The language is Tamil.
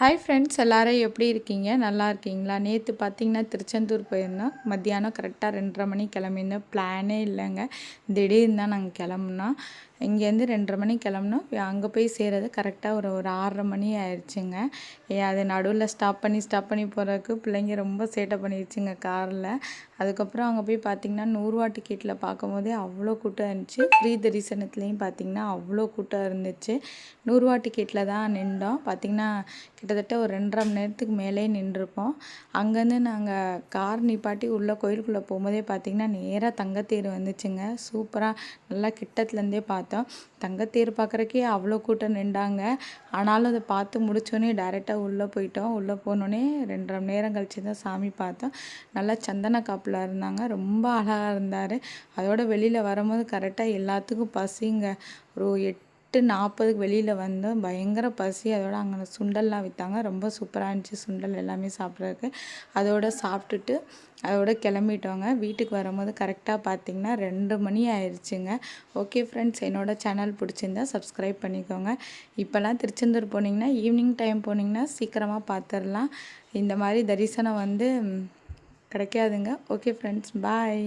ஹாய் ஃப்ரெண்ட்ஸ், எல்லாரும் எப்படி இருக்கீங்க? நல்லா இருக்கீங்களா? நேற்று பார்த்தீங்கன்னா திருச்செந்தூர் போயிருந்தோம். மத்தியானம் கரெக்டாக 2:30 மணி கிளம்பியிருந்தோம். பிளானே இல்லைங்க. திடீர்னு தான் நாங்கள் கிளம்புனோம். இங்கேருந்து 2:30 மணி கிளம்புனோம். அங்கே போய் சேரது கரெக்டாக ஒரு 6:30 மணி ஆயிடுச்சுங்க. அது நடுவில் ஸ்டாப் பண்ணி போகிறதுக்கு பிள்ளைங்க ரொம்ப சேட்டை பண்ணிடுச்சுங்க காரில். அதுக்கப்புறம் அங்கே போய் பார்த்திங்கன்னா 100 ரூபா டிக்கெட்டில் பார்க்கும்போதே அவ்வளோ கூட்டம் இருந்துச்சு. ஃப்ரீ தரிசனத்துலேயும் பார்த்திங்கன்னா அவ்வளோ கூட்டம் இருந்துச்சு. 100 ரூபா டிக்கெட்டில் தான் நின்றோம். பார்த்திங்கன்னா கிட்டத்தட்ட ஒரு 2:30 மணி நேரத்துக்கு மேலே நின்றுருப்போம். அங்கேருந்து நாங்கள் கார் நிப்பாட்டி உள்ளே கோயிலுக்குள்ளே போகும்போதே பார்த்திங்கன்னா நேராக தங்கத்தேர் வந்துச்சுங்க. சூப்பராக நல்லா கிட்டத்துலேருந்தே பார்த்தோம். தங்கத்தேர் பார்க்குறக்கே அவ்வளோ கூட்டம் நின்றாங்க. ஆனாலும் அதை பார்த்து முடித்தோடனே டைரெக்டாக உள்ளே போயிட்டோம். உள்ளே போனோடனே 2:30 மணி நேரம் கழிச்சு தான் சாமி பார்த்தோம். நல்லா சந்தன காப்பில் இருந்தாங்க. ரொம்ப அழகாக இருந்தார். அதோட வெளியில் வரும்போது கரெக்டாக எல்லாத்துக்கும் பசிங்க. ஒரு 8:40க்கு வெளியில் வந்தோம். பயங்கர பசி. அதோட அங்கே சுண்டல்லாம் விற்றாங்க. ரொம்ப சூப்பராக இருந்துச்சு சுண்டல் எல்லாமே சாப்பிட்றதுக்கு. அதோட சாப்பிட்டுட்டு அதோட கிளம்பிட்டோங்க. வீட்டுக்கு வரும்போது கரெக்டாக பார்த்திங்கன்னா 2 மணி ஆயிடுச்சுங்க. ஓகே ஃப்ரெண்ட்ஸ், என்னோடய சேனல் பிடிச்சிருந்தா சப்ஸ்கிரைப் பண்ணிக்கோங்க. இப்போல்லாம் திருச்செந்தூர் போனீங்கன்னா ஈவினிங் டைம் போனீங்கன்னா சீக்கிரமாக பார்த்துடலாம். இந்த மாதிரி தரிசனம் கிடைக்காதுங்க. ஓகே ஃப்ரெண்ட்ஸ், பாய்.